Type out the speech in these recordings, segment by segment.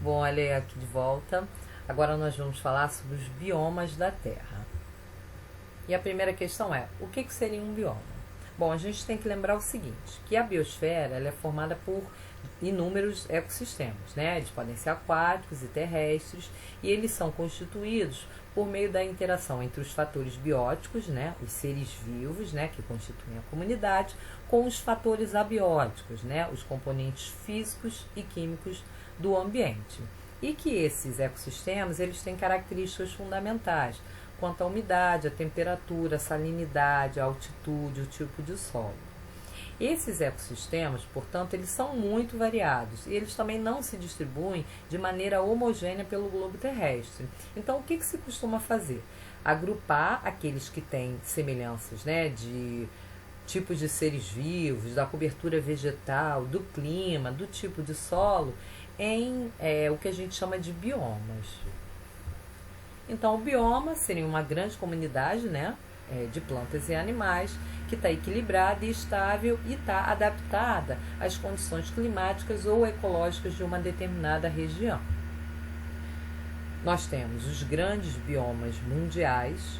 Bom, olha aqui de volta. Agora nós vamos falar sobre os biomas da Terra. E a primeira questão é, o que seria um bioma? Bom, a gente tem que lembrar o seguinte, que a biosfera ela é formada por inúmeros ecossistemas, né? Eles podem ser aquáticos e terrestres, e eles são constituídos por meio da interação entre os fatores bióticos, né? Os seres vivos, né? Que constituem a comunidade, com os fatores abióticos, né? Os componentes físicos e químicos do ambiente. E que esses ecossistemas eles têm características fundamentais quanto à umidade, a temperatura, a salinidade, a altitude, o tipo de solo. Esses ecossistemas, portanto, eles são muito variados e eles também não se distribuem de maneira homogênea pelo globo terrestre. Então, o que se costuma fazer? Agrupar aqueles que têm semelhanças, né, de tipos de seres vivos, da cobertura vegetal, do clima, do tipo de solo, em o que a gente chama de biomas. Então, o bioma seria uma grande comunidade, né, de plantas e animais que está equilibrada e estável e está adaptada às condições climáticas ou ecológicas de uma determinada região. Nós temos os grandes biomas mundiais.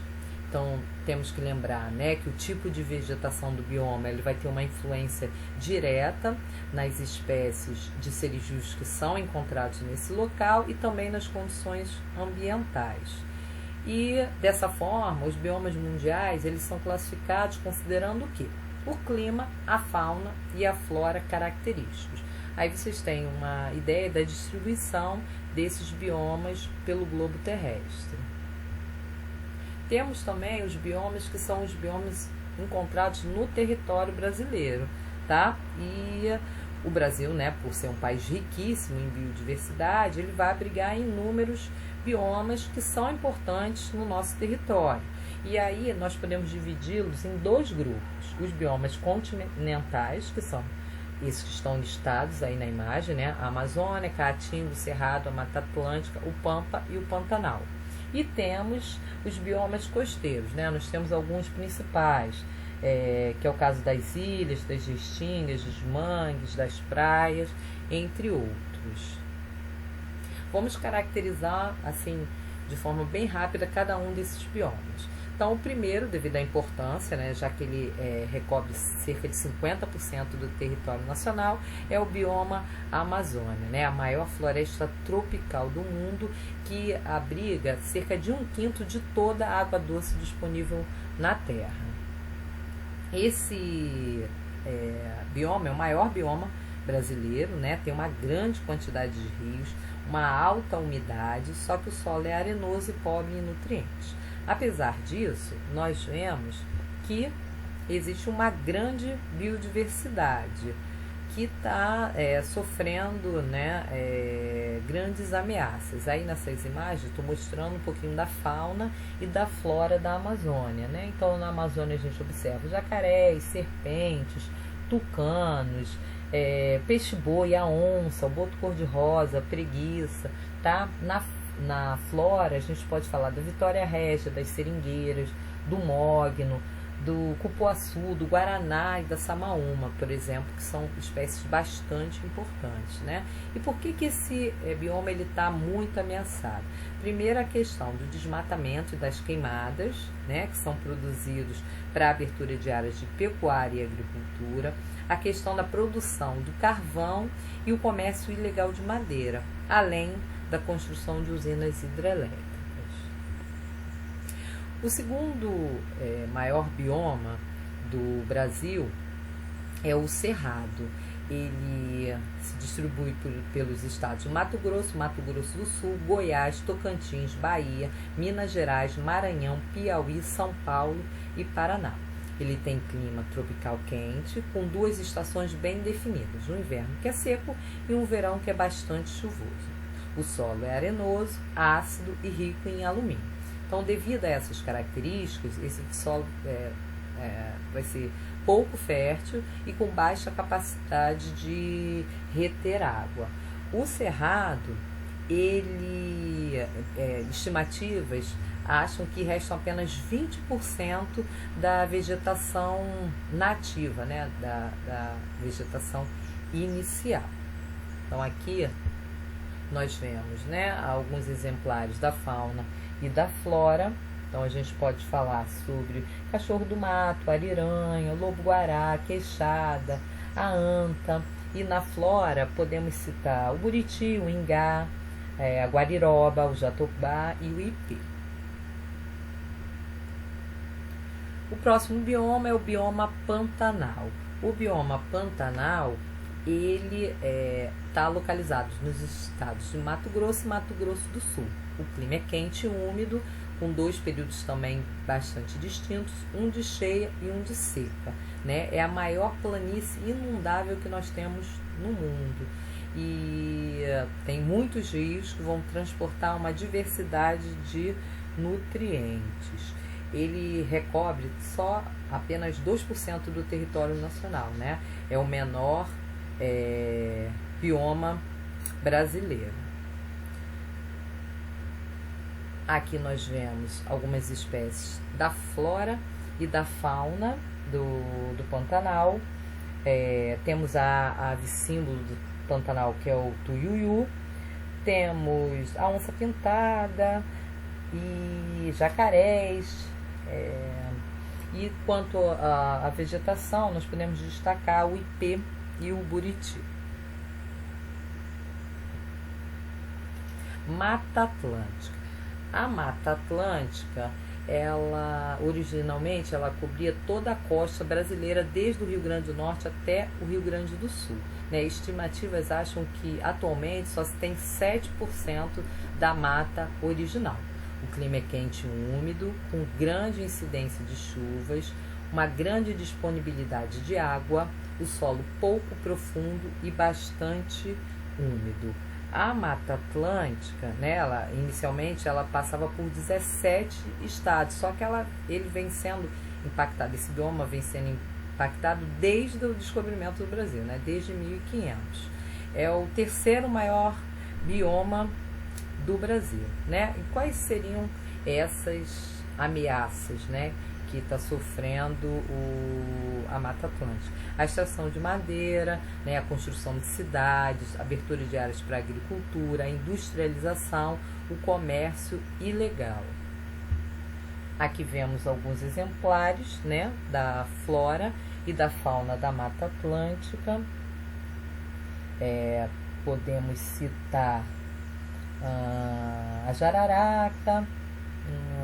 Então, temos que lembrar, né, que o tipo de vegetação do bioma ele vai ter uma influência direta nas espécies de seres vivos que são encontrados nesse local e também nas condições ambientais. E, dessa forma, os biomas mundiais eles são classificados considerando o quê? O clima, a fauna e a flora característicos. Aí vocês têm uma ideia da distribuição desses biomas pelo globo terrestre. Temos também os biomas que são os biomas encontrados no território brasileiro, tá? E o Brasil, né, por ser um país riquíssimo em biodiversidade, ele vai abrigar inúmeros biomas que são importantes no nosso território. E aí nós podemos dividi-los em dois grupos. Os biomas continentais, que são esses que estão listados aí na imagem, né? A Amazônia, Caatinga, o Cerrado, a Mata Atlântica, o Pampa e o Pantanal. E temos os biomas costeiros, né? Nós temos alguns principais, que é o caso das ilhas, das restingas, dos mangues, das praias, entre outros. Vamos caracterizar, assim, de forma bem rápida, cada um desses biomas. Então, o primeiro, devido à importância, né, já que ele recobre cerca de 50% do território nacional, é o bioma Amazônia, né, a maior floresta tropical do mundo, que abriga cerca de 1/5 de toda a água doce disponível na Terra. Esse bioma é o maior bioma brasileiro, né, tem uma grande quantidade de rios, uma alta umidade, só que o solo é arenoso e pobre em nutrientes. Apesar disso, nós vemos que existe uma grande biodiversidade que está sofrendo, né, grandes ameaças. Aí nessas imagens estou mostrando um pouquinho da fauna e da flora da Amazônia, né? Então na Amazônia a gente observa jacarés, serpentes, tucanos, peixe-boi, a onça, o boto cor-de-rosa, preguiça, tá? Na flora, a gente pode falar da Vitória Régia, das seringueiras, do mogno, do cupuaçu, do guaraná e da samaúma, por exemplo, que são espécies bastante importantes, né? E por que esse bioma está muito ameaçado? Primeiro, a questão do desmatamento e das queimadas, né, que são produzidos para a abertura de áreas de pecuária e agricultura, a questão da produção do carvão e o comércio ilegal de madeira, além da construção de usinas hidrelétricas. O segundo maior bioma do Brasil é o Cerrado. Ele se distribui pelos estados de Mato Grosso do Sul, Goiás, Tocantins, Bahia, Minas Gerais, Maranhão, Piauí, São Paulo e Paraná. Ele tem clima tropical quente, com 2 estações bem definidas, um inverno que é seco e um verão que é bastante chuvoso. O solo é arenoso, ácido e rico em alumínio. Então, devido a essas características, esse solo vai ser pouco fértil e com baixa capacidade de reter água. O Cerrado, estimativas acham que restam apenas 20% da vegetação nativa, né, da vegetação inicial. Então, aqui nós vemos, né, alguns exemplares da fauna e da flora. Então a gente pode falar sobre cachorro do mato, ariranha, lobo-guará, queixada, a anta. E na flora podemos citar o buriti, o ingá, a guariroba, o jatobá e o ipê. O próximo bioma é o bioma pantanal. O bioma pantanal, ele está localizado nos estados de Mato Grosso e Mato Grosso do Sul. O clima é quente e úmido, com 2 períodos também bastante distintos, um de cheia e um de seca, né? É a maior planície inundável que nós temos no mundo. E tem muitos rios que vão transportar uma diversidade de nutrientes. Ele recobre só apenas 2% do território nacional, né? É o menor bioma brasileiro. Aqui nós vemos algumas espécies da flora e da fauna do Pantanal. Temos a ave símbolo do Pantanal, que é o tuiuiu. Temos a onça pintada e jacarés. E quanto à vegetação, nós podemos destacar o ipê e o buriti. Mata Atlântica. A Mata Atlântica, originalmente ela cobria toda a costa brasileira, desde o Rio Grande do Norte até o Rio Grande do Sul, né? Estimativas acham que atualmente só se tem 7% da mata original. O clima é quente e úmido, com grande incidência de chuvas, uma grande disponibilidade de água, o solo pouco profundo e bastante úmido. A Mata Atlântica, né, inicialmente ela passava por 17 estados, só que ele vem sendo impactado, esse bioma vem sendo impactado desde o descobrimento do Brasil, né, desde 1500. É o terceiro maior bioma do Brasil, né? E quais seriam essas ameaças, né, que está sofrendo a Mata Atlântica? A extração de madeira, né, a construção de cidades, abertura de áreas para agricultura, a industrialização, o comércio ilegal. Aqui vemos alguns exemplares, né, da flora e da fauna da Mata Atlântica. Podemos citar a jararaca,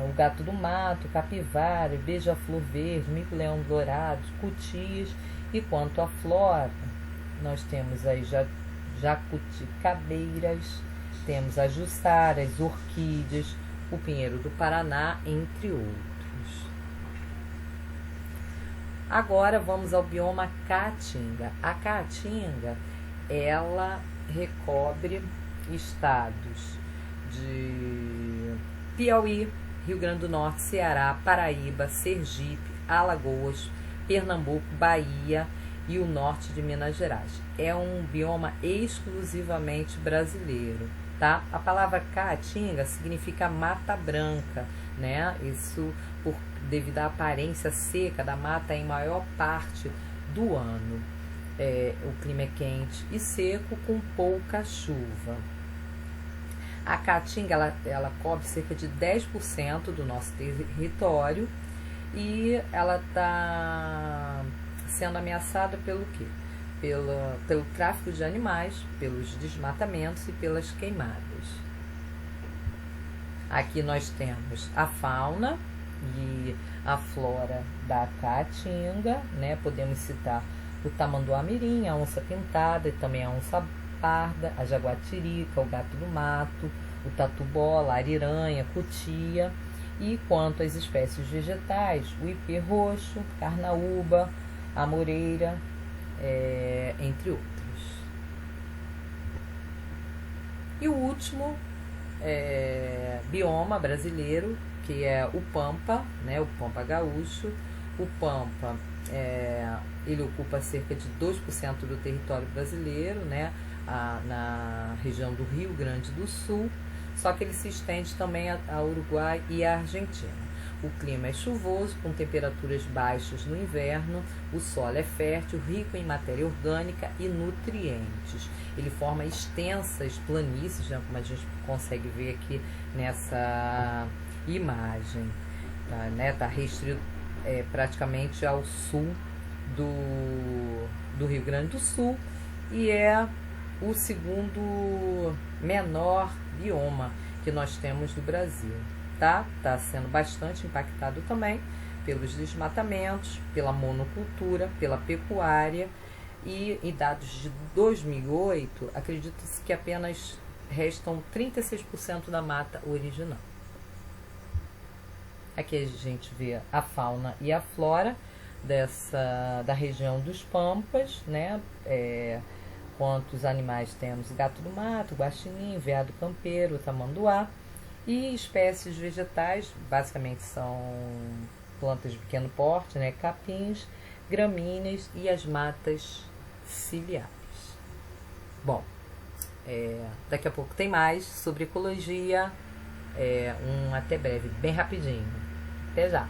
o gato do mato, capivara, beija-flor verde, mico-leão dourado, cutias. E quanto à flora, nós temos as jacuticabeiras, temos as jussaras, orquídeas, o pinheiro do Paraná, entre outros. Agora vamos ao bioma caatinga. A caatinga, ela recobre estados de Piauí, Rio Grande do Norte, Ceará, Paraíba, Sergipe, Alagoas, Pernambuco, Bahia e o norte de Minas Gerais. É um bioma exclusivamente brasileiro, tá? A palavra caatinga significa mata branca, né? Isso devido à aparência seca da mata em maior parte do ano. O clima é quente e seco, com pouca chuva. A caatinga, ela cobre cerca de 10% do nosso território e ela está sendo ameaçada pelo quê? Pelo tráfico de animais, pelos desmatamentos e pelas queimadas. Aqui nós temos a fauna e a flora da caatinga, né? Podemos citar o tamanduá-mirim, a onça pintada e também a onça parda, a jaguatirica, o gato do mato, o tatu-bola, a ariranha, cutia. E quanto às espécies vegetais, o ipê roxo, carnaúba, a moreira, entre outros. E o último bioma brasileiro, que é o Pampa, né, o Pampa gaúcho. O Pampa, ele ocupa cerca de 2% do território brasileiro, né, na região do Rio Grande do Sul, só que ele se estende também ao Uruguai e à Argentina. O clima é chuvoso, com temperaturas baixas no inverno. O solo é fértil, rico em matéria orgânica e nutrientes. Ele forma extensas planícies, né, como a gente consegue ver aqui nessa imagem. Tá, né? Tá restrito praticamente ao sul do Rio Grande do Sul e é o segundo menor bioma que nós temos do Brasil. Tá sendo bastante impactado também pelos desmatamentos, pela monocultura, pela pecuária e em dados de 2008, acredita-se que apenas restam 36% da mata original. Aqui a gente vê a fauna e a flora da região dos Pampas, né? Quantos animais temos? Gato do mato, guaxinim, veado campeiro, tamanduá. E espécies vegetais, basicamente são plantas de pequeno porte, né? Capins, gramíneas e as matas ciliares. Bom, daqui a pouco tem mais sobre ecologia. Até breve, bem rapidinho. Até já!